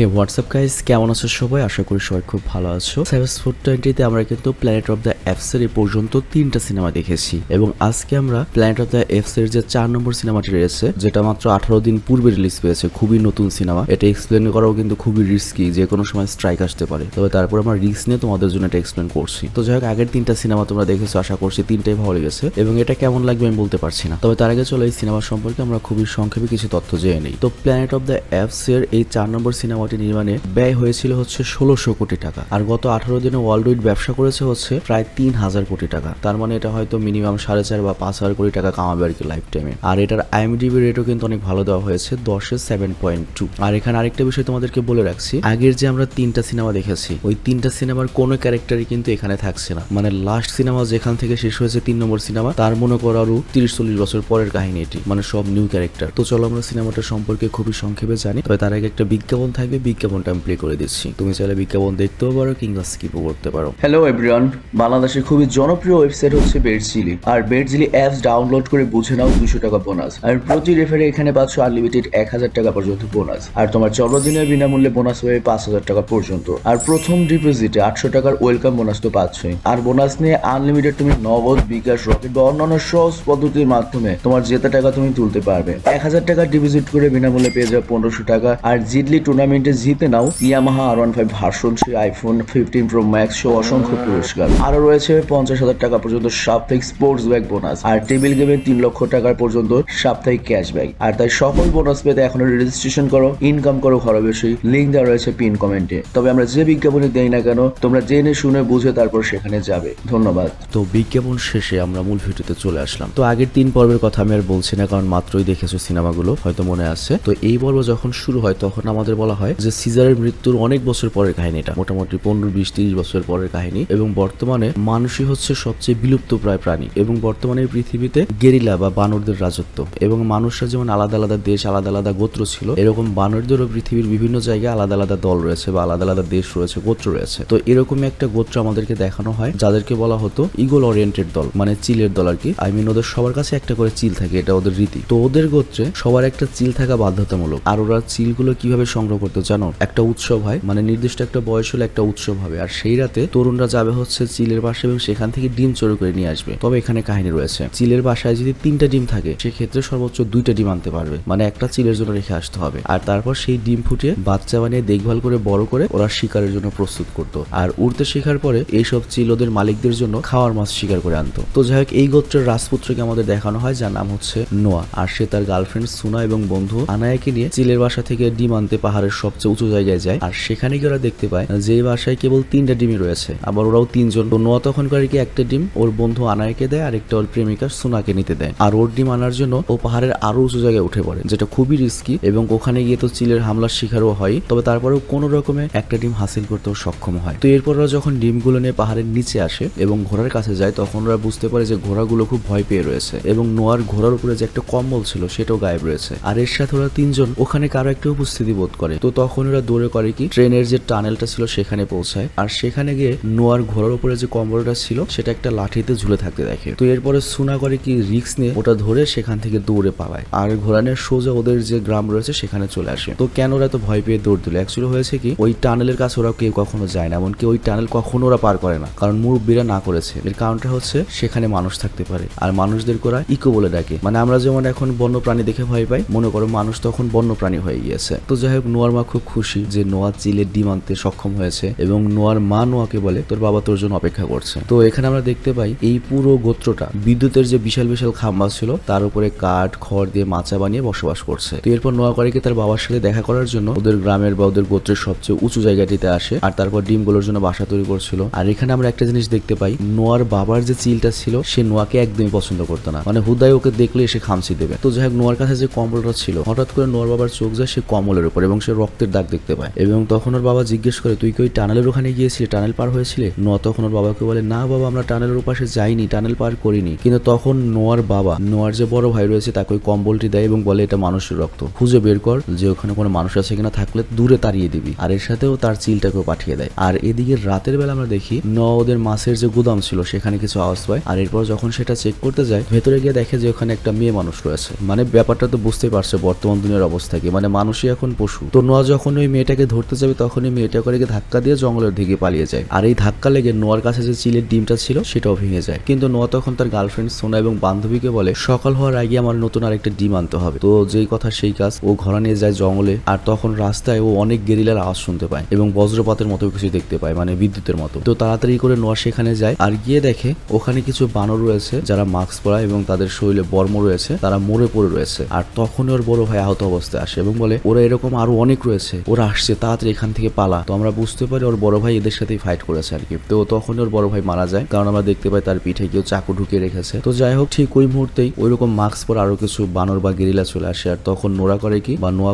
হে WhatsApp guys, কেমন আছো সবাই? আশা করি সবাই খুব ভালো আছো। সাইবাস 420 আমরা কিন্তু প্ল্যানেট অফ দ্য এপস এর পর্যন্ত 3টা সিনেমা দেখেছি এবং আজকে আমরা প্ল্যানেট অফ দ্য এপস এর যে 4 নম্বর সিনেমাটি রয়েছে, যেটা মাত্র 18 দিন পূর্বে রিলিজ পেয়েছে, খুবই নতুন সিনেমা। এটা এক্সপ্লেন করাও কিন্তু খুবই রিস্কি, যে কোনো সময় স্ট্রাইক আসতে পারে। তবে তারপর আমরা রিস্ক নিয়ে তোমাদের জন্য এটা এক্সপ্লেন করছি। তো যাই হোক, আগের 3টা সিনেমা তোমরা দেখেছো, আশা করছি 3টাই ভালো লেগেছে এবং এটা কেমন লাগবে আমি বলতে পারছি না। তবে তার আগে চলো এই সিনেমা সম্পর্কে আমরা খুবই সংক্ষেপে কিছু তথ্য জেনে নিই। তো প্ল্যানেট অফ দ্য এপস এর এই 4 নম্বর সিনেমাটি নির্মাণে ব্যয় হয়েছিল হচ্ছে 1600 কোটি টাকা, আর গত 18 দিনে ওয়ার্ল্ড ওয়াইড ব্যবসা করেছে হচ্ছে প্রায় 3000 কোটি টাকা। তার মানে এটা হয়তো মিনিমাম 4.5 বা 5000 কোটি টাকা কামাবে আর কি লাইফ টাইমে। আর এটার IMDb রেটও কিন্তু অনেক ভালো দেওয়া হয়েছে, 10-এ 7.2। আর এখানে আরেকটা বিষয় তোমাদেরকে বলে রাখছি, আগের যে আমরা 3টা সিনেমা দেখেছি, ওই 3টা সিনেমার কোনো ক্যারেক্টারই কিন্তু এখানে থাকছে না। মানে লাস্ট সিনেমা যেখান থেকে শেষ হয়েছে 3 নম্বর সিনেমা, তার মনে করো আরো 30-40 বছর পরের কাহিনী এটি, মানে সব নিউ ক্যারেক্টার। তো চলো আমরা সিনেমাটা সম্পর্কে খুবই সংক্ষেপে জানি। তবে তার আগে একটা বিজ্ঞাপন থাকবে, বিজ্ঞাপনটা আমি প্লে করে দিচ্ছি। তুমি চাইলে বিজ্ঞাপন দেখতেও পারো কিংবা স্কিপও করতে পারো। হ্যালো এভরিওয়ান, বাংলাদেশের খুবই জনপ্রিয় ওয়েবসাইট হচ্ছে বেডজিলি। আর বেডজিলি অ্যাপস ডাউনলোড করে বুঝে নাও 200 টাকা বোনাস। আর প্রতি রেফারে এখানে পাচ্ছ আনলিমিটেড 1000 টাকা পর্যন্ত বোনাস। আর তোমার জন্মদিনের বিনামূল্যে বোনাস পাবে 5000 টাকা পর্যন্ত। আর প্রথম ডিপোজিটে 800 টাকার ওয়েলকাম বোনাস তো পাচ্ছই। আর বোনাস নিয়ে আনলিমিটেড তুমি নগদ, বিকাশ, রকেট বা অন্যান্য সহজ পদ্ধতির মাধ্যমে তোমার জেতা টাকা তুমি তুলতে পারবে। 1000 টাকা ডিপোজিট করে বিনামূল্যে পেয়ে যাবে 1500 টাকা। আর জিডলি টুর্নামেন্টে জিতে নাও Yamaha R15 version 3, iPhone 15 pro max সহ অসংখ্য পুরস্কার। আরো রয়েছে 50,000 টাকা পর্যন্ত সাপ্তাহিক স্পোর্টস ব্যাগ বোনাস। আর টেবিল গেমে 3 লক্ষ টাকা পর্যন্ত সাপ্তাহিক ক্যাশব্যাক। আর তাই সকল বোনাস পেতে এখনো রেজিস্ট্রেশন করো, ইনকাম করো ঘরে বসে। লিঙ্ক দেওয়া রয়েছে পিন কমেন্টে। তবে আমরা যে বিজ্ঞাপনে দেই না কেন, তোমরা জেনে শুনে বুঝে তারপর সেখানে যাবে। ধন্যবাদ। তো বিজ্ঞাপন শেষে আমরা মূল ভিডিওতে চলে আসলাম। তো আগের 3 পর্বের কথা আমি আর বলছি না, কারণ মাত্রই দেখেছো সিনেমাগুলো, হয়তো মনে আছে। তো এই পর্ব যখন শুরু হয় তখন আমাদের বলা হয় যে সিজারের মৃত্যুর অনেক বছর পরের কাহিনীটা, মোটামুটি 15, 20, 30 বছর পরের কাহিনী। এবং বর্তমানে মানুষই হচ্ছে সবচেয়ে বিলুপ্ত প্রায় প্রাণী এবং বর্তমানে পৃথিবীতে গেরিলা বা বানরদের রাজত্ব। এবং মানুষরা যেমন আলাদা আলাদা দেশ, আলাদা আলাদা গোত্র ছিল, এরকম বানরদেরও পৃথিবীর বিভিন্ন জায়গায় আলাদা আলাদা দল রয়েছে বা আলাদা আলাদা দেশ রয়েছে, গোত্র রয়েছে। তো এরকমই একটা গোত্র আমাদেরকে দেখানো হয়, যাদেরকে বলা হতো ইগল ওরিয়েন্টেড দল, মানে চিলের দল আর কি। ওদের সবার কাছে একটা করে চিল থাকে, এটা ওদের রীতি। তো ওদের গোত্রে সবার একটা চিল থাকা বাধ্যতামূলক। আর ওরা চিলগুলো কিভাবে সংগ্রহ করতে জানো? একটা উৎসব হয়, মানে নির্দিষ্ট একটা বয়স হলে একটা উৎসব হবে, আর সেই রাতে তরুণরা যাবে হচ্ছে চিলের বাসায় এবং সেখান থেকে ডিম চুরি করে নিয়ে আসবে। তবে এখানে কাহিনী রয়েছে, চিলের বাসায় যদি 3টা ডিম থাকে, সেক্ষেত্রে সর্বোচ্চ 2টা ডিম আনতে পারবে, মানে একটা চিলের জন্য রেখে আসতে হবে। আর তারপর সেই ডিম ফুটিয়ে বাচ্চা বানিয়ে দেখভাল করে বড় করে ওরা শিকারের জন্য প্রস্তুত করতো। আর উড়তে শেখার পরে এইসব চিল ওদের মালিকদের জন্য খাওয়ার মাছ শিকার করে আনতো। তো যাই হোক, এই গোত্রের রাজপুত্রকে আমাদের দেখানো হয়, যার নাম হচ্ছে নোয়া। আর সে তার গার্লফ্রেন্ড সুনা এবং বন্ধু আনায়াকে নিয়ে চিলের বাসা থেকে ডিম আনতে পাহাড়ের সবচেয়ে উঁচু জায়গায় যায়। আর সেখানে গিয়ে ওরা দেখতে পায় যে বাসায় কেবল 3টা ডিমই রয়েছে, আবার ওরাও 3 জন। তো নোয়া তখন করে কি একটা ডিম ওর বন্ধু আনায়াকে দেয়, আর একটা ওর প্রেমিকা সুনাকে নিতে দেয়। আর ওর ডিম আনার জন্য ও পাহাড়ের আরো উঁচু জায়গায় উঠে পড়ে, যেটা খুবই রিস্কি এবং ওখানে গিয়ে তো চিলের হামলার শিকারও হয়। তবে তারপরেও কোনো রকমে একটা ডিম হাসিল করতেও সক্ষম হয়। তো এরপর ওরা যখন ডিমগুলো নিয়ে পাহাড়ের নিচে আসে এবং ঘোড়ার কাছে যায়, তখন ওরা বুঝতে পারে যে ঘোড়াগুলো খুব ভয় পেয়ে রয়েছে এবং নোয়ার ঘোড়ার উপরে যে একটা কম্বল ছিল সেটাও গায়েব রয়েছে। আর এর সাথে ওরা 3 জন ওখানে কারো একটা উপস্থিতি বোধ করে। তো তখন ওরা দৌড়ে করে কি ট্রেনের যে টানেলটা ছিল সেখানে পৌঁছায়। আর সেখানে গিয়ে নোয়ার ঘোড়ার উপরে যে কম্বলটা ছিল সেটা একটা লাঠিতে ঝুলে থাকতে দেখে। তো এরপরে সুনা করে কি রিস্ক নিয়ে ওটা ধরে সেখান থেকে দৌড়ে পালায়, আর ঘোড়া নিয়ে সোজা ওদের যে গ্রাম রয়েছে সেখানে চলে আসে। তো কেন ওরা তো ভয় পেয়ে দৌড় দিল? অ্যাকচুয়ালি হয়েছে কি, ওই টানেলের কাছে ওরা কেউ কখনো যায় না, এমনকি ওই টানেল কখনো ওরা পার করে না, কারণ মুরব্বীরা না করেছে। এর কারণটা হচ্ছে সেখানে মানুষ থাকতে পারে, আর মানুষদের ওরা ইকো বলে ডাকে। মানে আমরা যেমন এখন বন্য প্রাণী দেখে ভয় পাই, মনে করো মানুষ তখন বন্য প্রাণী হয়ে গিয়েছে। তো যাই হোক, নোয়ার মা খুব খুশি যে নোয়া চিলের ডিম আনতে সক্ষম হয়েছে এবং নোয়ার মা নোয়াকে বলে তোর বাবা তোর জন্য অপেক্ষা করছে। তো এখানে আমরা দেখতে পাই এই পুরো গোত্রটা বিদ্যুতের যে বিশাল বিশাল খাম্বা ছিল তার উপরে কাঠ খড় দিয়ে মাচা বানিয়ে বসবাস করছে। তো এরপর নোয়া করে কি তার বাবার সাথে দেখা করার জন্য ওদের গ্রামের বা ওদের গোত্রের সবচেয়ে উঁচু জায়গাটিতে আসে, আর তারপর ডিমগুলোর জন্য বাসা তৈরি করছিল। আর এখানে আমরা একটা জিনিস দেখতে পাই, নোয়ার বাবার যে চিলটা ছিল সে নোয়াকে একদমই পছন্দ করতো না, মানে হুদায় ওকে দেখলে এসে খামচি দেবে। তো যাই হোক, নোয়ার কাছে যে কম্বলটা ছিল, হঠাৎ করে নোয়ার বাবার চোখ যায় সে কম্বলের উপর এবং সে রক্তের দাগ দেখতে পায়। এবং তখন ওর বাবা জিজ্ঞেস করে তুই কি ওই টানেলের ওখানে গিয়েছিলি, টানেল পার হয়েছিলে? নোয়া তখন ওর বাবাকে বলে না বাবা, আমরা টানেলের ওপাশে যাইনি, টানেল পার করিনি। কিন্তু তখন নোয়ার বাবা নোয়ার যে বড় ভাই রয়েছে তাকে ওই কম্বলটি দেয় এবং বলে এটা মানুষের রক্ত, খুঁজে বের কর যে ওখানে কোনো মানুষ আছে কিনা, থাকলে দূরে তাড়িয়ে দিবি। আর এর সাথেও তার চিলটাকেও পাঠিয়ে দেয়। আর এদিকে রাতের বেলা আমরা দেখি নোয়া ওদের মাছের যে গুদাম ছিল সেখানে কিছু আওয়াজ পায়। আর এরপর যখন সেটা চেক করতে যায়, ভেতরে গিয়ে দেখে যে ওখানে একটা মেয়ে মানুষ রয়েছে। মানে ব্যাপারটা তো বুঝতেই পারছে বর্তমান দুনিয়ার অবস্থা কি, মানে মানুষই এখন পশু। তো নোয়া যখন ওই মেয়েটাকে ধরতে যাবে তখন ওই মেয়েটা করে ধাক্কা দিয়ে জঙ্গলের দিকে পালিয়ে যায়। আর এই ধাক্কা লেগে নোয়ার কাছে যে চিলের ডিমটা ছিল সেটাও ভেঙে যায়। কিন্তু নোয়া তখন তার গার্লফ্রেন্ড সোনা এবং বান্ধবীকে বলে সকাল হওয়ার আগে আমার নতুন আরেকটা ডিম আনতে হবে। তো যেই কথা সেই কাজ, ও ঘোড়া নিয়ে যায় জঙ্গলে। আর তখন রাস্তায় ও অনেক গেরিলার আওয়াজ শুনতে পায় এবং বজ্রপাতের মতো কিছু দেখতে পায়, মানে বিদ্যুতের মতো। তো তাড়াতাড়ি করে নোয়া সেখানে যায় আর গিয়ে দেখে ওখানে কিছু বানর রয়েছে যারা মাস্ক পরা এবং তাদের শরীরে বর্ম রয়েছে, তারা মরে পড়ে রয়েছে। আর তখন ওর বড় ভাই আহত অবস্থায় আসে এবং বলে ওরা এরকম আরো অনেক রয়েছে, ওরা আসছে, তাড়াতাড়ি এখান থেকে পালা। তো আমরা বুঝতে পারি ওর বড় ভাই এদের সাথেই ফাইট করেছে আর কি। তো তখন ওর বড় ভাই মারা যায়, কারণ আমরা দেখতে পাই তার পিঠে কেউ চাকু ঢুকিয়ে রেখেছে। তো যাই হোক, ঠিক ওই মুহূর্তেই ওইরকম মাস্ক পরে আরো কিছু বানর বা গেরিলা চলে আসে। আর তখন নোয়া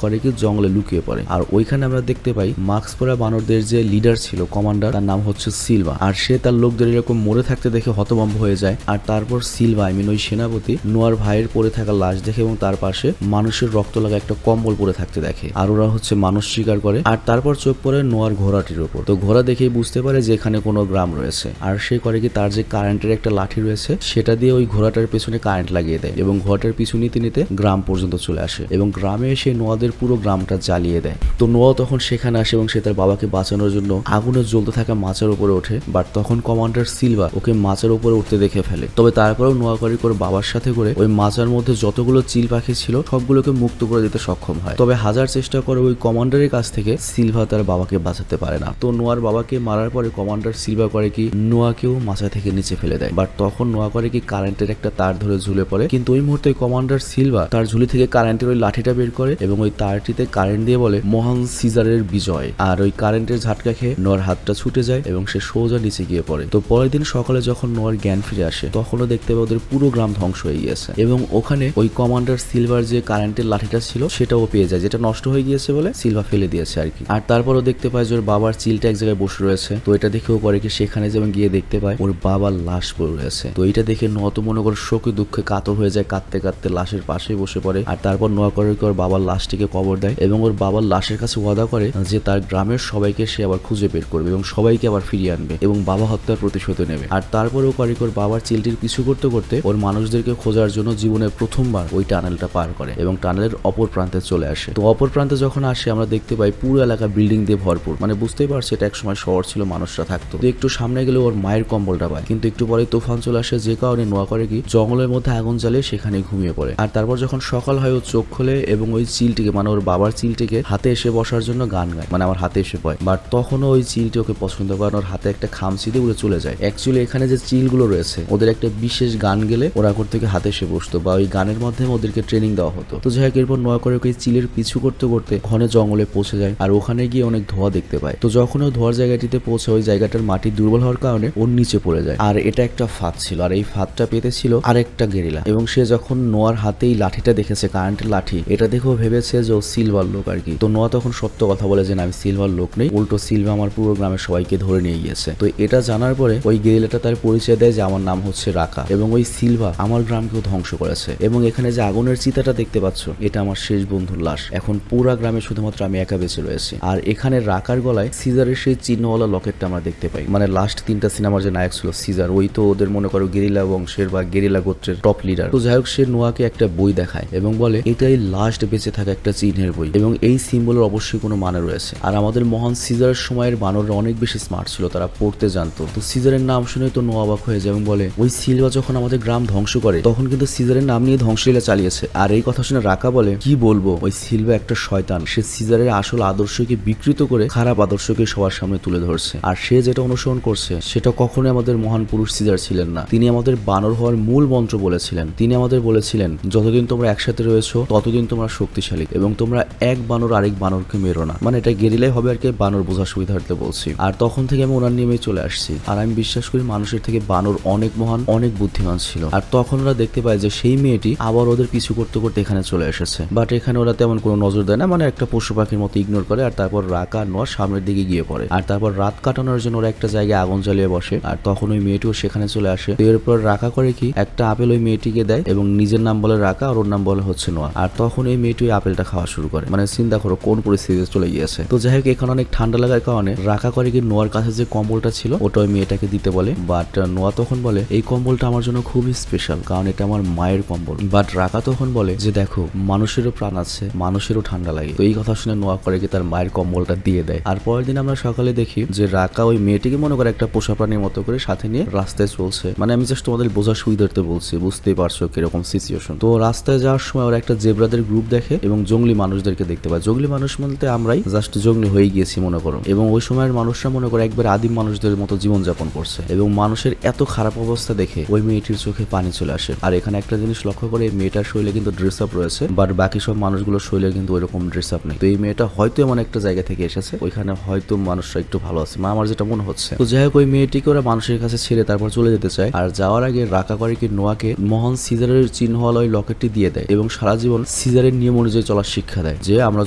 করে কি জঙ্গলে লুকিয়ে পড়ে। আর ওইখানে আমরা দেখতে পাই মাস্ক পরা বানরদের যে লিডার ছিল, কমান্ডার, তার নাম হচ্ছে সিলভা। আর সে তার লোকদের এরকম মরে থাকতে দেখে হতভম্ব হয়ে যায়। আর তারপর সিলভা, ওই সেনাপতি, নোয়ার ভাইয়ের পড়ে থাকা লাশ দেখে এবং তার পাশে মানুষের রক্ত লাগা একটা কম্বল পরে থাকতে দেখে। আর ওরা মানুষ শিকার করে। আর তারপর চোখ পড়ে নোয়ার ঘোড়াটির উপর। তো ঘোড়া দেখেই বুঝতে পারে যে এখানে কোনো গ্রাম রয়েছে। আর সে করে কি তার যে কারেন্টের একটা লাঠি রয়েছে সেটা দিয়ে ওই ঘোড়াটার পেছনে কারেন্ট লাগিয়ে দেয় এবং ঘোড়াটার পিছু নিতে নিতে গ্রাম পর্যন্ত চলে আসে এবং গ্রামে এসে নোয়াদের পুরো গ্রামটা জ্বালিয়ে দেয়। তো নোয়া তখন সেখানে আসে এবং সে তার বাবাকে বাঁচানোর জন্য আগুনে জ্বলতে থাকা মাছের উপরে ওঠে। বাট তখন কমান্ডার সিলভা ওকে মাছের উপরে উঠতে দেখে ফেলে। তবে তারপরেও নোয়া করে বাবার সাথে করে ওই মাছের মধ্যে যতগুলো চিল পাখি ছিল সবগুলোকে মুক্ত করে দিতে সক্ষম হয়। তবে হাজার চেষ্টা করে ওই কমান্ডারের কাছ থেকে সিলভা তার বাবাকে বাঁচাতে পারে না। তো নোয়ার বাবাকে মারার পরে কমান্ডার সিলভা করে কি নোয়াকেও মাছা থেকে নিচে ফেলে দেয়। বাট তখন নোয়া করে কি কারেন্টের একটা তার ধরে ঝুলে পড়ে। কিন্তু ওই মুহূর্তে কমান্ডার সিলভা তার ঝুলি থেকে কারেন্টের ওই লাঠিটা বের করে এবং ওই তারটিতে কারেন্ট দিয়ে বলে মহান সিজারের বিজয়। আর ওই কারেন্টের ঝাটকা খেয়ে নোয়ার হাতটা ছুটে যায় এবং সে সোজা নিচে গিয়ে পড়ে। তো পরের দিন সকালে যখন নোয়ার জ্ঞান ফিরে আসে তখনও দেখতে পাবে ওদের পুরো গ্রাম ধ্বংস হয়ে গিয়েছে এবং ওখানে ওই কমান্ডার সিলভার যে কারেন্টের লাঠিটা ছিল সেটাও পেয়ে যায়, যেটা নষ্ট হয়ে গিয়েছে বলে সিলভা ফেলে দিয়েছে আর কি। আর তারপরও দেখতে পায় যে ওর বাবার চিলটা এক জায়গায় বসে রয়েছে। তো এটা দেখেও করে কি সেখানে যেমন গিয়ে দেখতে পায় ওর বাবার লাশ পড়ে রয়েছে। তো এটা দেখে নোয়া তো মনে করে শোকে দুঃখে কাতর হয়ে যায়, কাঁদতে কাঁদতে লাশের পাশেই বসে পড়ে। আর তারপর নোয়া করে কি ওর বাবার লাশটিকে কবর দেয় এবং ওর বাবার লাশের কাছে ওয়াদা করে যে তার গ্রামের সবাইকে সে আবার খুঁজে বের করবে এবং সবাইকে আবার ফিরিয়ে আনবে এবং বাবা হত্যার প্রতিশোধ নেবে। আর তারপরেও করে ওর বাবার চিলটির পিছু করতে করতে ওর মানুষদেরকে খোঁজার জন্য জীবনের প্রথমবার ওই টানেলটা পার করে এবং টানেলের অপর প্রান্তে চলে আসে। তো অপর প্রান্তে যখন আসে আমরা দেখতে পাই পুরো এলাকা বিল্ডিং দিয়ে ভরপুর, মানে বুঝতেই পারছি এটা এক সময় শহর ছিল, মানুষরা থাকতো। তো একটু সামনে গেলে ওর মায়ের কম্বলটা পায়, কিন্তু একটু পরে তুফান চলে আসে যে কারণে নোয়া করে কি জঙ্গলের মধ্যে আগুন জ্বালিয়ে সেখানে ঘুমিয়ে পড়ে। আর তারপর যখন সকাল হয় ও চোখ খোলে এবং ওই চিলটিকে, মানে ওর বাবার চিলটিকে হাতে এসে বসার জন্য গান গায়, মানে আমার হাতে এসে পড়ে। বাট তখনও ওই চিলটি ওকে পছন্দ করে, ওর হাতে একটা খামচি দিয়ে উড়ে চলে যায়। অ্যাকচুয়ালি এখানে যে চিলগুলো রয়েছে ওদের একটা বিশেষ গান গেলে ওরা থেকে হাতে এসে বসতো বা ওই গানের মাধ্যমে ওদেরকে ট্রেনিং দেওয়া হতো। তো যাই হোক, এরপর নোয়া করে ওকে চিলের পিছু করতে করতে ঘন জঙ্গলে পৌঁছে যায় আর ওখানে গিয়ে অনেক ধোঁয়া দেখতে পায়। তো যখন ও ধোঁয়ার জায়গাটিতে পৌঁছে ওই জায়গাটার মাটি দুর্বল হওয়ার কারণে ওর নিচে পড়ে যায়। আর এটা একটা ফাঁদ ছিল আর এই ফাঁদটা পেতে ছিল আরেকটা গেরিলা এবং সে যখন নোয়ার হাতে এই লাঠিটা দেখেছে, কারেন্টের লাঠি, এটা দেখেও ভেবেছে যে ও সিলভার লোক আর কি। তো নোয়া তখন সত্য কথা বলে যে না, আমি সিলভার লোক নেই, উল্টো সিলভা আমার পুরো গ্রামের সবাইকে ধরে নিয়ে গিয়েছে। তো এটা জানার পরে ওই গেরিলাটা তার পরিচয় দেয় যে আমার নাম হচ্ছে রাকা এবং ওই সিলভা আমার গ্রামকেও ধ্বংস করেছে এবং এখানে যে আগুনের চিতাটা দেখতে পাচ্ছ এটা আমার শেষ বন্ধুর লাশ। এখন পুরা গ্রামে শুধুমাত্র আমি একা বেঁচে রয়েছি। আর এখানে রাকার গলায় সিজারের সেই চিহ্নওয়ালা লকেটটা আমরা দেখতে পাই, মানে লাস্ট 3টা সিনেমার যে নায়ক ছিল সিজার, ওই তো ওদের মনে করো গেরিলা বংশের বা গেরিলা গোত্রের টপ লিডার। তো যাই হোক, সে নোয়াকে একটা বই দেখায় এবং বলে এটাই লাস্ট বেঁচে থাকা একটা চিহ্নের বই এবং এই সিম্বলের অবশ্যই কোনো মানে রয়েছে। আর আমাদের মহান সিজারের সময়ের বানররা অনেক বেশি স্মার্ট ছিল, তারা পড়তে জানতো। তো সিজারের নাম শুনে তো নোয়া অবাক হয়ে যায় এবং বলে ওই সিলভা যখন আমাদের গ্রাম ধ্বংস করে তখন কিন্তু সিজারের নাম নিয়ে ধ্বংসলীলা চালিয়েছে। আর এই কথা শুনে রাকা বলে কি বলবো, ওই সিলভা একটা শয়তান, সে সিজারের আসল আদর্শকে বিকৃত করে খারাপ আদর্শকে সবার সামনে তুলে ধরছে। আর সে যেটা অনুসরণ করছে সেটা কখনোই আমাদের মহান পুরুষ সিজার ছিলেন না। তিনি আমাদের বানর হওয়ার মূল মন্ত্র বলেছিলেন। তিনি আমাদের বলেছিলেন যতদিন তোমরা একসাথে রয়েছো ততদিন তোমরা শক্তিশালী এবং তোমরা এক বানর আরেক বানরকে মেরো না, মানে এটা গেরিলাই হবে আর কি, বানর বোঝার সুবিধার্থে বলছি। আর তখন থেকে আমি ওনার নিয়মেই চলে আসছি। আর আমি বিশ্বাস করি মানুষের থেকে বানর অনেক মহান, অনেক বুদ্ধিমান ছিল। আর তখন ওরা দেখতে পায় যে সেই মেয়েটি আবার ওদের পিছু করতে করতে এখানে চলে এসেছে। বাট এখানে ওরা তেমন কোনো নজর দেয় না, মানে একটা পশু পাখির মতো ইগনোর করে। আর তারপর রাকা আর নোয়া সামনের দিকে গিয়ে পড়ে। আর তারপর রাত কাটানোর জন্য ওরা একটা জায়গায় আগুন জ্বালিয়ে বসে। আর তখন ওই মেয়েটিও সেখানে চলে আসে। এরপর রাকা করে কি একটা আপেল ওই মেয়েটিকে দেয় এবং নিজের নাম বলে রাকা আর ওর নাম বলে হচ্ছে নোয়া। আর তখন এই মেয়েটি ওই আপেলটা খাওয়া শুরু করে, মানে চিন্তা করো কোন পরিস্থিতিতে চলে গিয়েছে। তো যাই হোক, এখানে অনেক ঠান্ডা লাগার কারণে রাকা করে কি নোয়ার কাছে যে কম্বলটা ছিল ওটা ওই মেয়েটাকে দিতে বলে। বাট নোয়া তখন বলে এই কম্বলটা আমার জন্য খুবই স্পেশাল, কারণ এটা আমার মায়ের কম্বল। বাট রাকা তখন বলে যে দেখো, মানুষেরও প্রাণ আছে, মানুষেরও ঠান্ডা লাগে। তো এই কথা কথা শুনে নোয়া করে কি তার মায়ের কম্বলটা দিয়ে দেয়। আর পরের দিন আমরা সকালে দেখি যে রাকা ওই মেয়েটিকে মনে করে একটা পোষা প্রাণীর মতো করে সাথে নিয়ে রাস্তায় চলছে। মানে আমি জাস্ট তোমাদের বোঝার সুবিধার্থে বলছি, বুঝতেই পারছো কিরকম সিচুয়েশন। তো রাস্তায় যাওয়ার সময় ওরা একটা জেব্রাদের গ্রুপ দেখে এবং জঙ্গলি মানুষদেরকে দেখতে পায়। জঙ্গলি মানুষ বলতে আমরাই জাস্ট জঙ্গলি হয়ে গিয়েছি মনে করো। এবং ওই সময়ের মানুষরা মনে করে একবার আদিম মানুষদের মতো জীবনযাপন করছে এবং মানুষের এত খারাপ অবস্থা দেখে ওই মেয়েটির চোখে পানি চলে আসে। আর এখানে একটা জিনিস লক্ষ্য করে, এই মেয়েটার শরীরে কিন্তু ড্রেস আপ রয়েছে, বাট বাকি সব মানুষগুলোর শরীরে কিন্তু ওইরকম ড্রেস আপ নেই। তো এই মেয়েটা হয়তো এমন একটা জায়গা থেকে এসেছে, ওইখানে হয়তো মানুষরা একটু ভালো আছে, আমার যেটা মনে হচ্ছে। তো যাই হোক, ওই মেয়েটিকে ওরা মানুষের কাছে ছেড়ে তারপর চলে যেতে চায়। আর যাওয়ার আগে রাকা করে কি নোয়াকে মহান সিজারের চিহ্নওয়ালা ওই লকেটটি দিয়ে দেয় এবং সারা জীবন সিজারের নিয়ম অনুযায়ী চলার শিক্ষা দেয় যে আমরা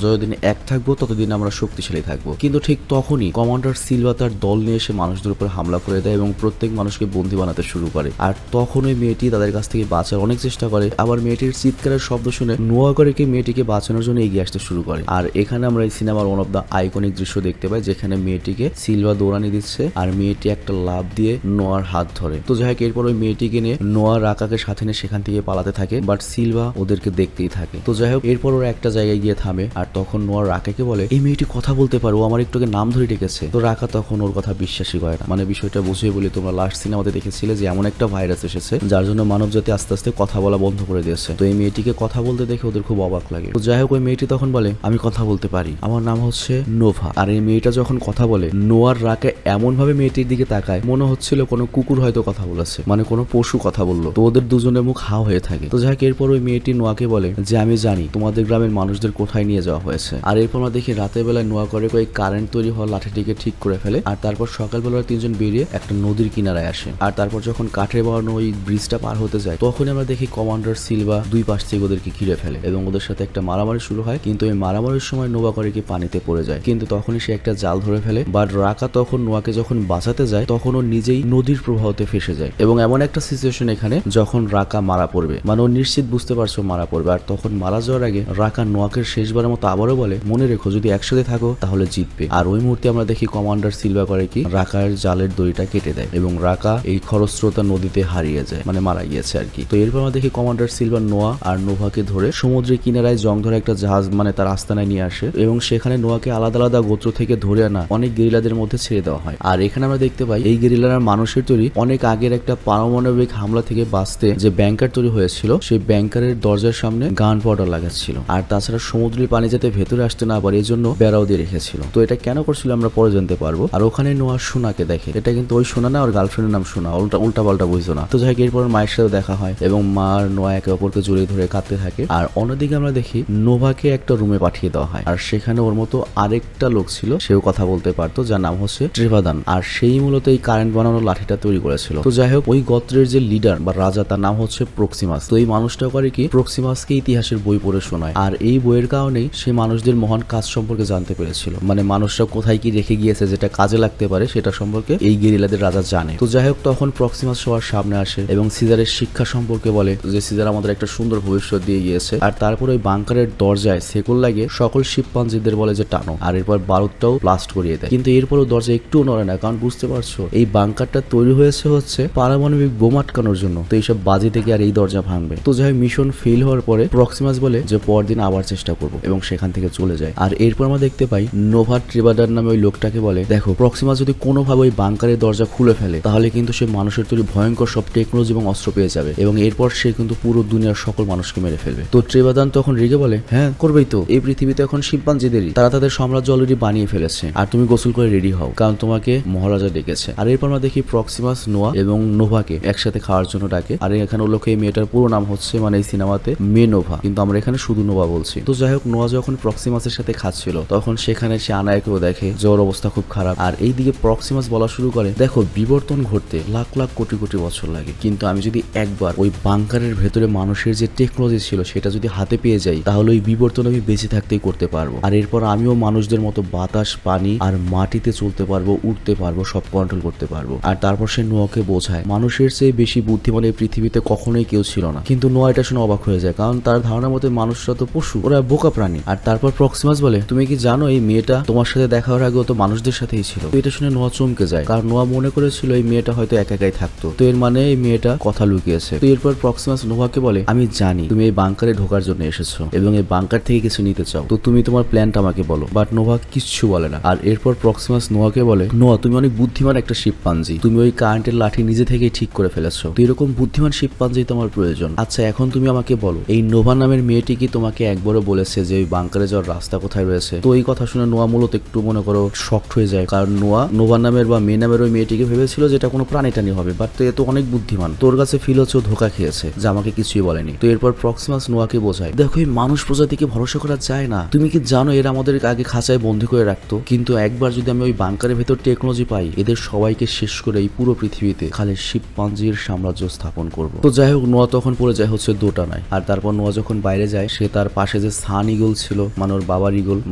যতদিন এক থাকবো ততদিন আমরা শক্তিশালী থাকবো। কিন্তু ঠিক তখনই কমান্ডার সিলভা তার দল নিয়ে এসে মানুষদের উপর হামলা করে দেয় এবং প্রত্যেক মানুষকে বন্দী বানাতে শুরু করে। আর তখন ওই মেয়েটি তাদের কাছ থেকে বাঁচার অনেক চেষ্টা করে। আবার মেয়েটির চিৎকারের শব্দ শুনে নোয়া করে কি মেয়েটিকে বাঁচানোর জন্য এগিয়ে আসতে শুরু করে। আর এখানে আমরা এই সিনেমার ওয়ান অফ দ্য আইকনিক দৃশ্য দেখতে পাই, যেখানে মেয়েটিকে সিলভা দৌড়ানি দিচ্ছে আর মেয়েটি একটা লাফ দিয়ে নোয়ার হাত ধরে। তো যাই হোক, এরপর ওই মেয়েটিকে নিয়ে নোয়া রাকাকে সাথে নিয়ে সেখান থেকে পালাতে থাকে, বাট সিলভা ওদেরকে দেখতেই থাকে। তো যাই হোক, এরপর ওরা একটা জায়গায় গিয়ে থামে আর তখন নোয়া রাকাকে বলে এই মেয়েটি কথা বলতে পারো, আমার একটু নাম ধরে ডেকেছে। তো রাকা তখন ওর কথা বিশ্বাসই করে না। মানে বিষয়টা বুঝিয়ে বলি, তোমরা লাস্ট সিনেমাতে দেখেছিলে যে এমন একটা ভাইরাস এসেছে যার জন্য মানব জাতি আস্তে আস্তে কথা বলা বন্ধ করে দিয়েছে। তো এই মেয়েটিকে কথা বলতে দেখে ওদের খুব অবাক লাগে। তো যাই হোক, ওই মেয়েটি তখন বলে আমি কথা বলতে পারি, আমার নাম হচ্ছে নোভা। আর এই মেয়েটা যখন কথা বলে, নোয়ার রাকা এমন ভাবে মেয়েটির দিকে তাকায় মনে হচ্ছিল কোনো কুকুর হয়তো কথা বলেছে, মানে কোনো পশু কথা বললো। তো ওদের দুজনের মুখ হাও হয়ে থাকে। তো যাই হোক, এরপর ওই মেয়েটি নোয়াকে বলে যে আমি জানি তোমাদের গ্রামের মানুষদের কোথায় নিয়ে যাওয়া হয়েছে। আর এরপর আমরা দেখি রাতের বেলায় নোয়া করে ওই কারেন্ট তৈরি হওয়া লাঠিটিকে ঠিক করে ফেলে। আর তারপর সকালবেলা তিনজন বেরিয়ে একটা নদীর কিনারায় আসে। আর তারপর যখন কাঠের বানানো ওই ব্রিজটা পার হতে যায়, তখন আমরা দেখি কমান্ডার সিলভা দুই পাশ থেকে ওদেরকে ঘিরে ফেলে এবং ওদের সাথে একটা মারামারি শুরু হয়। কিন্তু এই মারামারির সময় নোয়া করে কি পানিতে পড়ে যায়, কিন্তু তখনই সে একটা জাল ধরে ফেলে। বাট রাকা তখন নোয়াকে যখন বাঁচাতে যায় তখন ও নিজেই নদীর প্রবাহতে ফেসে যায়। এবং এমন একটা সিচুয়েশন এখানে যখন রাকা মারা পড়বে, মানে ও নিশ্চিত বুঝতে পারছো মারা পড়বে। আর তখন মারা যাওয়ার আগে রাকা নোয়াকে শেষবারের মতো আবারও বলে মনে রেখো যদি একসাথে থাকো তাহলে জিতবে। আর ওই মুহূর্তে আমরা দেখি কমান্ডার সিলভা করে কি রাকার জালের দড়িটা কেটে দেয় এবং রাকা এই খরস্রোতা নদীতে হারিয়ে যায়, মানে মারা গিয়েছে আর কি। তো এরপর আমরা দেখি কমান্ডার সিলভা নোয়া আর নোভাকে ধরে সমুদ্রের কিনারায় জং ধরে একটা জাহাজ মানে তার আস্তানায় নিয়ে আসে এবং সেখানে নোয়াকে আলাদা আলাদা গোত্র থেকে ধরে আনা অনেক গেরিলাদের মধ্যে ছেড়ে দেওয়া হয়। আর এখানে আমরা দেখতে পাই এই গেরিলার মানুষের তৈরি অনেক আগের একটা পারমাণবিক হামলা থেকে বাঁচতে যে ব্যাংকার তৈরি হয়েছিল, সেই ব্যাংকারের দরজার সামনে গান পাউডার লাগাচ্ছিল। আর তাছাড়া সমুদ্রের পানি যাতে ভেতরে আসতে না পারে এই জন্য বেড়াও দিয়ে রেখেছিল। তো এটা কেন করছিল আমরা পরে জানতে পারবো। আর ওখানে নোয়া সোনাকে দেখে, এটা কিন্তু ওই সোনা না, ওর গার্লফ্রেন্ডের নাম সোনা, উল্টা পাল্টা বুঝতো না। তো যাই হোক, এরপর মায়ের সাথে দেখা হয় এবং মা আর নোয়া একে অপরকে জড়িয়ে ধরে কাঁদতে থাকে। আর অন্যদিকে আমরা দেখি নোভাকে একটা রুমে পাঠিয়ে দেওয়া হয় আর সেখানে ওর মতো আরেকটা লোক ছিল, সেও কথা বলতে পারতো, যার নাম হচ্ছে ট্রেভাদান। আর সেই মূলত এই কারেন্ট বানানোর লাঠিটা তৈরি করেছিল। তো যাই হোক, ওই গোত্রের যে লিডার বা রাজা তার নাম হচ্ছে প্রক্সিমাস। তো এই মানুষটা করে কি প্রক্সিমাসকে ইতিহাসের বই পড়ে শোনায়। আর এই বইয়ের কারণেই সে মানুষদের মহান কাজ সম্পর্কে জানতে পেরেছিল, মানে মানুষরা কোথায় কি রেখে গিয়েছে যেটা কাজে লাগতে পারে সেটা সম্পর্কে এই গেরিলাদের রাজা জানে। তো যাই হোক, তখন প্রক্সিমাস সবার সামনে আসে এবং সিজারের শিক্ষা সম্পর্কে বলে যে সিজার আমাদের একটা সুন্দর ভবিষ্যৎ দিয়ে গিয়েছে। আর তারপর ওই বাংকারের দরজায় সেকুল লাগিয়ে সকল শিবপাঞ্জিদের বলে যে টানো, আর এরপর বারুদটাও ব্লাস্ট করিয়ে দেয়। কিন্তু এরপরও দরজা একটুও নড়ে না, কারণ বুঝতে পারছো এই বাংকারটা তৈরি হয়েছে হচ্ছে পারমাণবিক বোম আটকানোর জন্য। তো এইসব বাজি থেকে আর এই দরজা ভাঙবে। তো যাই হোক, মিশন ফেল হওয়ার পরে প্রক্সিমাস বলে যে পরদিন আবার চেষ্টা করবো এবং সেখান থেকে চলে যায়। আর এরপর আমরা দেখতে পাই নোভা ট্রেভাদার নামে ওই লোকটাকে বলে দেখো প্রক্সিমাস যদি কোনোভাবে ওই বাংকারের দরজা খুলে ফেলে তাহলে কিন্তু সে মানুষের তৈরি ভয়ঙ্কর সব টেকনোলজি এবং অস্ত্র পেয়ে যাবে এবং এরপর সে কিন্তু পুরো দুনিয়ার সকল মানুষকে মেরে ফেলবে। তো ট্রেভাদান তখন রেগে বলে হ্যাঁ করবেই তো, এই পৃথিবীতে এখন শিম্পাঞ্জিদেরই, তারা তাদের সাম্রাজ্য অলরেডি বানিয়ে ফেলেছে আর তুমি গোসল করে রেডি হও কারণ তোমাকে মহারাজা ডেকেছে। আর এরপর আমরা দেখি প্রক্সিমাস নোয়া এবং নোভাকে একসাথে খাওয়ার জন্য ডাকে। আর এখানে লোকে এই মেয়েটার পুরো নাম হচ্ছে মানে এই সিনেমাতে নোভা, কিন্তু আমরা এখানে শুধু নোভা বলছি। তো যাই হোক, নোয়া যখন প্রক্সিমাসের সাথে খাচ্ছিল তখন সেখানে সে আনায়াকেও দেখে যে ওর অবস্থা খুব খারাপ। আর এইদিকে প্রক্সিমাস বলা শুরু করে দেখো বিবর্তন ঘটতে লাখ লাখ কোটি কোটি বছর লাগে, কিন্তু আমি যদি একবার ওই বাংকারের ভেতরে মানুষের যে টেকনোলজি ছিল সেটা যদি হাতে পেয়ে যাই তাহলে ওই বিবর্তন আমি বেঁচে থাকতেই করতে পারবো। আর এরপর আমিও মানুষদের মতো বাতাস, পানি আর মাটিতে চলতে পারবো, উঠতে পারবো, সব কন্ট্রোল করতে পারবো। আর তারপর সে নোয়াকে বোঝায় মানুষের চেয়ে বেশি বুদ্ধিমান এই পৃথিবীতে কখনোই কেউ ছিল না। কিন্তু নোয়া এটা শুনে অবাক হয়ে যায়, কারণ তার ধারণার মতে মানুষরা তো পশু, ওরা বোকা প্রাণী। আর তারপর প্রক্সিমাস বলে তুমি কি জানো এই মেয়েটা তোমার সাথে দেখা হওয়ার আগে তো মানুষদের সাথেই ছিল। তো এটা শুনে নোয়া চমকে যায়, কারণ নোয়া মনে করেছিল এই মেয়েটা হয়তো একা একাই থাকতো, তো এর মানে এই মেয়েটা কথা লুকিয়েছে। তো এরপর প্রক্সিমাস নোভাকে বলে আমি জানি তুমি এই বাংকারে ঢোকার জন্য এসেছো এবং এই বাংকার থেকে কিছু নিতে চাও, তো তুমি তোমার প্ল্যানটা আমাকে বলো। বাট নোভা কিচ্ছু বলে না। আর এরপর প্রক্সিমাস নোয়াকে বলে, নোয়া তুমি অনেক বুদ্ধিমান একটা শিম্পাঞ্জি, তুমি ওই কারেন্টের লাঠি নিজে থেকেই ঠিক করে ফেলেছো, তো এরকম বুদ্ধিমান শিম্পাঞ্জি তোমার প্রয়োজন। আচ্ছা এখন তুমি আমাকে বলো, এই নোভা নামের মেয়েটি কি তোমাকে একবারও বলেছে যে ওই বাংকারে যাওয়ার রাস্তা কোথায় রয়েছে? তো এই কথা শুনে নোয়া মূলত একটু মনে করো শকড হয়ে যায়, কারণ নোভা নামের বা মেয়ে নামের ওই মেয়েটিকে ভেবেছিল যেটা কোনো প্রাণীটানি হবে, বাট তো এ তো অনেক বুদ্ধিমান, তোর কাছে ফিল হচ্ছে ধোকা খেয়েছে যে আমাকে কিছুই বলেনি। তো এরপর প্রক্সিমাস নোয়াকে বোঝায়, দেখো এই মানুষ প্রজাতিকে ভরসা করা যায় না, তুমি কি জানো এরা আমাদের আগে খাঁচায় বন্দি করে রাখতো, কিন্তু একবার যদি আমি ওই বাংকারের ভেতর টেকনোলজি পাই, এদের সবাইকে শেষ করে এই পুরো পৃথিবীতে খালি শিম্পাঞ্জির সাম্রাজ্য স্থাপন করব। তো যাই হোক নোয়া তখন পড়ে যায় হচ্ছে দোটানায়। আর তারপর নোয়া যখন বাইরে যায়, সে তার পাশে যে সান ইগল ছিল, মানে ওর বাবার ইগল,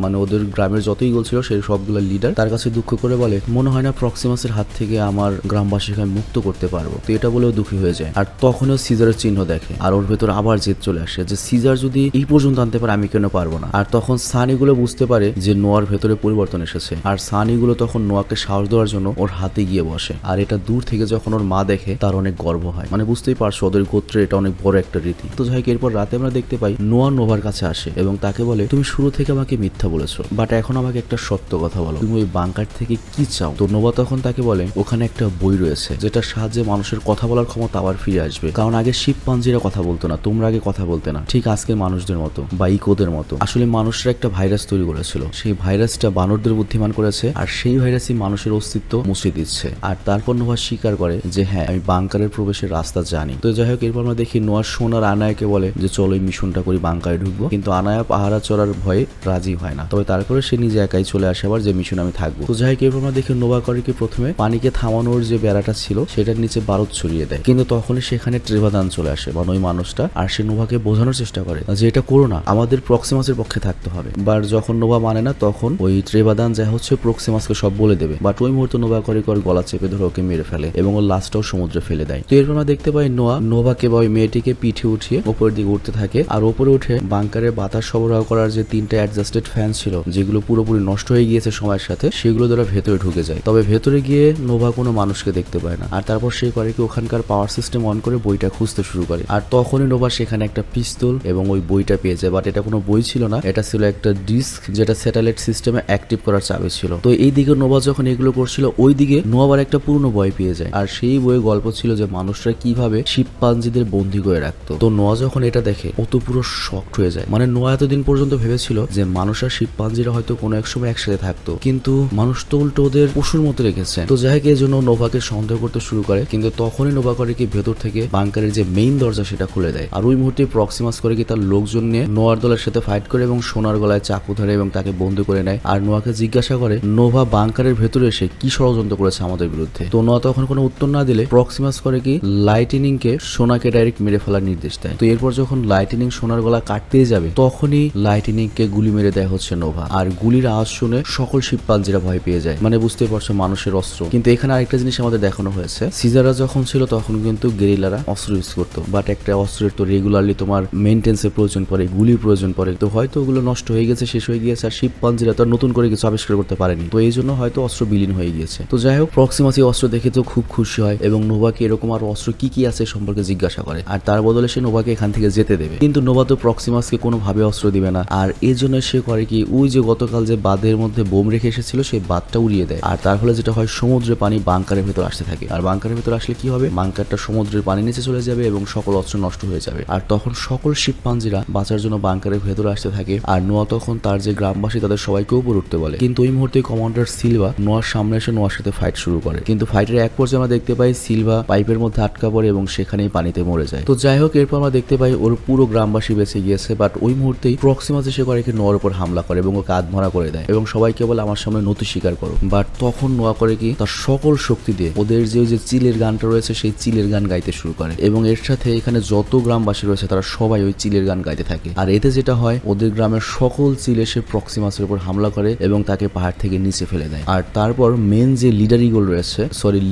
মানে ওদের গ্রামের যত ইগল ছিল সেই সবগুলো লিডার, তার কাছে দুঃখ করে বলে, মনে হয় না প্রক্সিমাসের হাত থেকে আমার গ্রামবাসীকে আমি মুক্ত করতে পারবো। তো এটা বলেও দুঃখী হয়ে যায়। আর তখনও সিজারের চিহ্ন দেখে, আর ওর ভেতর আবার জেদ চলে আসে যে সিজার যদি এই পর্যন্ত আনতে পারে আমি কেন পারবো না। আর তখন সানিগুলো বুঝতে পারে যে নোয়ার ভেতরে পরিবর্তন এসেছে, আর সানিগুলো তখন নোয়াকে সাহস দেওয়ার জন্য ওর হাতে গিয়ে বসে। আর এটা দূর থেকে যখন ওর মা দেখে তার অনেক গর্ব হয়, মানে বুঝতেই পারছো ওদের গোত্রে এটা অনেক বড় একটা রীতি। তো যাই হোক এরপর রাতে আমরা দেখতে পাই নোয়া নোভার কাছে আসে এবং তাকে বলে, তুমি শুরু থেকে আমাকে মিথ্যা বলেছো, বাট এখন আমাকে একটা সত্য কথা বলো, তুমি ওই বাংকার থেকে কি চাও? তো নোভা তখন তাকে বলে, ওখানে একটা বই রয়েছে যেটার সাহায্যে মানুষের কথা বলার ক্ষমতা আবার ফিরে আসবে, কারণ আগে শিম্পাঞ্জিরা কথা বলতো না, তোমরা আগে কথা বলতে না, ঠিক আজকের মানুষদের মতো বা ইকোদের মতো। আসলে মানুষরা একটা ভাইরাস তৈরি করেছিল, সেই ভাইরাসটা বানরদের বুদ্ধিমান করেছে, আর সেই ভাইরাসই মানুষের অস্তিত্ব মুছে দিচ্ছে। আর তারপর নোভা স্বীকার করে যে হ্যাঁ আমি বাংকারের প্রবেশের রাস্তা জানি। তো যাই হোক এরপর আমরা দেখি নোয়া সোনার আনায়াকে বলে যে চলো এই মিশনটা করি, বাংকারে ঢুকবো, কিন্তু আনায়া পাহারা চড়ার ভয়ে রাজি হয় না। তবে তারপরে সে নিজে একাই চলে আসে আবার যে মিশন আমি থাকবো। তো যাই হোক এরপর আমরা দেখি নোভা করিকে প্রথমে পানিকে থামানোর যে বেড়াটা ছিল সেটার নিচে বারুদ ছড়িয়ে দেয়, কিন্তু তখনই সেখানে ট্রেভাদান চলে আসে, মানে ওই মানুষটা, আর সে নোভাকে বোঝানোর চেষ্টা করে যে এটা করো না, আমাদের প্রক্সিমাসের পক্ষে থাকতে হবে। বাট যখন নোভা মানে না তখন ওই ট্রেভাদান যা হচ্ছে প্রক্সিমাসকে সব বলে দেবে, বাট ওই মুহূর্তে নোভা করিকে ওর গলা চেপে ধরে ওকে মেরে ফেলে এবং ওর লাশটাও সমুদ্রে ফেলে দেয়। তো এরপর আমরা দেখতে পাই নোভাকে বা ওই মেয়েটিকে পিঠে উঠিয়ে উপরের দিকে উঠতে থাকে, আর উপরে উঠে বাংকারে বাতাস সরবরাহ করার যে 3টা অ্যাডজাস্টেড ফ্যান ছিল যেগুলো পুরোপুরি নষ্ট হয়ে গিয়েছে সময়ের সাথে, সেগুলো দ্বারা ভেতরে ঢুকে যায়। তবে ভেতরে গিয়ে নোভা কোনো মানুষকে দেখতে পায় না। আর তারপর সে করে কি ওখানকার পাওয়ার সিস্টেম অন করে বইটা খুঁজতে শুরু করে, আর তখনই নোভা সেখানে একটা পিস্তল এবং ওই বইটা পেয়ে যায়। বাট এটা কোনো বই ছিল না, এটা ছিল একটা ডিস্ক যেটা স্যাটেলাইট সিস্টেমে অ্যাক্টিভ করার চাবি ছিল। তো এই দিকে নোভা যখন এগুলো করছিল, ওই দিকে নোভা আবার একটা পুরনো বই পেয়ে যায়, আর সেই বইয়ে গল্প ছিল যে মানুষরা কিভাবে শিম্পাঞ্জিদের বন্দী করে রাখতো। তো নোয়া যখন এটা দেখে ও তো পুরো শকড হয়ে যায়, মানে নোয়া এতদিন পর্যন্ত ভেবেছিল যে মানুষ আর শিম্পাঞ্জিরা হয়তো কোনো এক সময় একসাথে থাকতো, কিন্তু মানুষ তো উল্টো ওদের পশুর মতো রেখেছে। তো যাই হোক এই জন্য নোভাকে সন্দেহ করতে শুরু করে, কিন্তু তখনই নোভা করে কি ভেতর থেকে বাংকারের যে মেইন দরজা সেটা খুলে দেয়, আর ওই মুহূর্তে প্রক্সিমাস করে কি তার লোকজন নিয়ে নোয়ার দলের সাথে ফাইট করে এবং সোনার গলায় চাকু ধরে এবং তাকে বন্দী করে নেয়। আর নোয়াকে জিজ্ঞাসা করে নোভা বাংকারের ভেতরে এসে কি ষড়যন্ত্র করেছে আমাদের বিরুদ্ধে। তো নোয়া তখন কোনো উত্তর না দিলে প্রক্সিমাস করে কি লাইটনিং কে সোনাকে ডাইরেক্ট মেরে ফেলার নির্দেশ দেয়। তো এরপর যখন লাইটনিং সোনার গলা কাটতেই যাবে তখনই লাইটনিং কে গুলি মেরে দেয় হচ্ছে নোভা, আর গুলির আওয়াজ শুনে সকল শিম্পাঞ্জিরা ভয় পেয়ে যায়, মানে বুঝতে পারছো মানুষের অস্ত্র। কিন্তু এখানে আরেকটা জিনিস আমাদের দেখানো হয়েছে, সিজাররা যখন ছিল তখন কিন্তু গেরিলারা অস্ত্র ইউজ করতো, বাট একটা অস্ত্রের তো রেগুলারলি তোমার মেইনটেন্সের প্রয়োজন পড়ে, গুলির প্রয়োজন পড়ে। তো হয়তো ওগুলো নষ্ট হয়ে গেছে, শেষ হয়ে গিয়েছে, আর শিম্পাঞ্জিরা তো নতুন করে কিছু আবিষ্কার করতে পারেনি, তো এই জন্য হয়তো অস্ত্র বিলীন হয়ে গিয়েছে। তো যাই হোক প্রক্সিমাস এই অস্ত্র দেখে তো খুব খুশি হয় এবং নোভাকে এরকম আর অস্ত্র কি কি আছে সম্পর্কে জিজ্ঞাসা করে, আর তার বদলে সে নোভাকে এখান থেকে যেতে দেবে। কিন্তু নোভা তো প্রক্সিমাসকে কোনোভাবে অস্ত্র দিবে না, আর এর জন্য সে করে কি ওই যে গতকাল যে বাঁধের মধ্যে বোম রেখে এসেছিল সেই বাঁধটা উড়িয়ে দেয়, আর তার ফলে যেটা হয় সমুদ্রের পানি বাংকারের ভেতর আসতে থাকে, আর বাংকারের ভেতর আসলে কি হবে, বাংকারটা সমুদ্রের পানি নিচে চলে যাবে এবং সকল অস্ত্র নষ্ট হয়ে যাবে। আর তখন সকল শিম্পাঞ্জিরা বাঁচার জন্য বাংকারের ভেতরে আসতে থাকে, আর নোয়া তখন তার যে গ্রামবাসী তাদের সবাইকে উপর উঠতে বলে। কিন্তু ওই মুহূর্তে কমান্ডার সিলভা নোয়ার সামনে এসে নোয়ার সাথে ফাইট শুরু করে, কিন্তু ফাইটের এক পর্যায়ে আমরা দেখতে পাই সিলভা পাইপের মধ্যে আটকা পড়ে এবং সেখানেই পানিতে মরে যায়। তো যাই হোক এরপর আমরা দেখতে পাই ওর পুরো গ্রামবাসী বেঁচে গিয়েছে, বাট ওই মুহূর্তেই প্রক্সিমাস এসে করে নোয়ার উপর হামলা করে এবং ওকে আধমরা করে দেয় এবং সবাইকে বলে আমার সামনে নতি স্বীকার করো। বাট তখন নোয়া করে কি তার সকল শক্তি দিয়ে ওদের যে চিলের গানটা রয়েছে সেই চিলের গান গাইতে শুরু করে, এবং এর সাথে এখানে যত গ্রামবাসী রয়েছে তারা সবাই ওই চিলের গান গাইতে থাকে। আর এতে যেটা হয় ওদের গ্রামের সকল চিল এসে প্রক্সিমাসের উপর হামলা করে এবং তাকে পাহাড় থেকে নিচে ফেলে দেয়। আর তারপর মেন যে লিডার ইগল রয়েছে,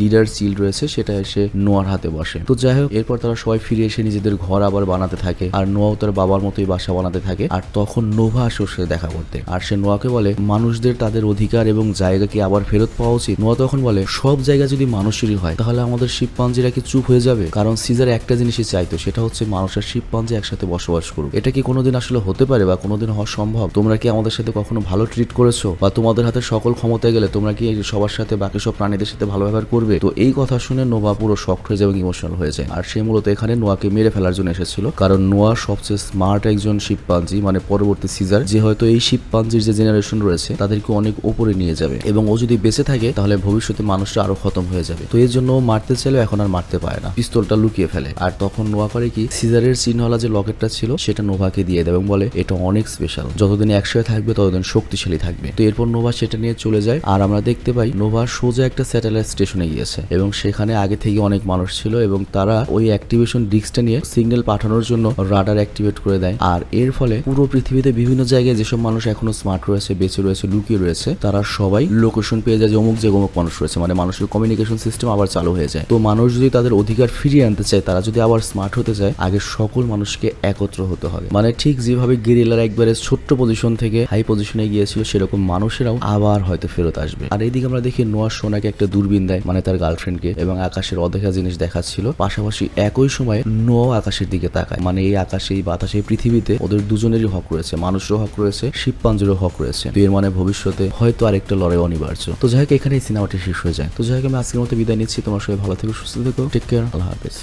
লিডার চিল রয়েছে, সেটা এসে নোয়ার হাতে বসে। তো যাই হোক এরপর তারা সবাই ফিরে এসে নিজেদের ঘর আবার বানাতে থাকে, আর নোয়াও তার বাবার মতোই বাসা বানাতে থাকে। আর তখন নোভা আসে ওর সাথে দেখা করতে, আর সে নোয়াকে বলে মানুষদের তাদের অধিকার এবং জায়গাকে আবার ফেরত পাওয়া উচিত। নোয়া তখন বলে সব জায়গা যদি মানুষেরই হয় তাহলে আমাদের শিম্পাঞ্জিরা কি চুপ হয়ে যাবে? কারণ সিজার একটা জিনিসই চাইতো, সেটা হচ্ছে মানুষ আর শিম্পাঞ্জি একসাথে বসবাস করুক। এটা কি কোনোদিন আসলে হতে পারে বা কোনোদিন হওয়া সম্ভব? তোমরা কি আমাদের সাথে কখনো ভালো ট্রিট করেছো, বা তোমাদের হাতে সকল ক্ষমতায় গেলে তোমরা কি সবার সাথে বাকি সব প্রাণীদের সাথে ভালো ব্যবহার করবে? তো এই কথা শুনে নোভা পুরো শকড হয়ে যায় এবং ইমোশনাল হয়ে যায়। আর সে মূলত এখানে নোয়াকে মেরে ফেলার জন্য এসেছিল, কারণ নোয়া সবচেয়ে স্মার্ট একজন শিম্পাঞ্জি, মানে পরবর্তী সিজার, যে হয়তো এই শিম্পাঞ্জির যে জেনারেশন রয়েছে তাদেরকে অনেক উপরে নিয়ে যাবে, এবং ও যদি বেঁচে থাকে তাহলে ভবিষ্যতে মানুষরা আরো খতম হয়ে যাবে। তো এর জন্য ও মারতে চাইলেও এখন আর মারতে পারে না, পিস্তলটা লুকিয়ে ফেলে। আর তখন নোয়া করে কি, সিজারের চিহ্নওয়ালা যে লকেটটা ছিল সেটা নোভাকে দিয়ে দেয় এবং বলে এটা অনেক স্পেশাল, যতদিন একসাথে থাকবে ততদিন শক্তিশালী থাকবে। তো এরপর নোভা সেটা নিয়ে চলে যায়, আর আমরা দেখতে পাই নোভা সোজা একটা স্যাটেলাইট স্টেশনে গিয়েছে, এবং সেখানে আগে থেকে অনেক মানুষ ছিল এবং তারা ওই অ্যাক্টিভেশন ডিস্কটা নিয়ে সিগন্যাল পাঠানোর জন্য রাডার অ্যাক্টিভেট করে দেয়। আর এর ফলে পুরো পৃথিবীতে বিভিন্ন জায়গায় যেসব মানুষ এখনো স্মার্ট রয়েছে, বেঁচে রয়েছে, লুকিয়ে রয়েছে, তারা সবাই লোকেশন পেয়ে যায় যে অমুক যে অমুক মানুষ রয়েছে, মানে মানুষের কমিউনিকেশন সিস্টেম আবার চালু হয়ে যায়। তো মানুষ যদি তাদের অধিকার ফিরিয়ে আনতে চায়, তারা যদি আবার স্মার্ট হতে চায়, আগে সকল মানুষকে একত্র হতে হবে। মানে ঠিক যেভাবে গেরিলার একবারে ছোট্ট পজিশন থেকে হাই পজিশনে গিয়েছিল, সেরকম মানুষেরাও আবার হয়তো ফেরত আসবে। আর এইদিকে আমরা দেখি নোয়া সোনাকে একটা দূরবীন দেয়, মানে তার গার্লফ্রেন্ডকে, এবং আকাশের অদেখা জিনিস দেখাচ্ছিল। পাশাপাশি একই সময় নোয়া আকাশের দিকে তাকায়, মানে এই আকাশে, এই বাতাসে, পৃথিবীতে ওদের দুজনেরই হক রয়েছে, মানুষেরও হক রয়েছে, শিম্পাঞ্জিরও হক রয়েছে। তো এর মানে ভবিষ্যতে হয়তো আরেকটা লড়াই অনিবার্য। তো যাই হোক, এখানে এই সিনেমাটি শেষ হয়ে যায়। তো যাই হোক, আমি আজকের মতো বিদায় নিচ্ছি। তোমার সবাই ভালো থেকো, সুস্থ থেকো, টেক কেয়ার, আল্লাহ হাফেজ।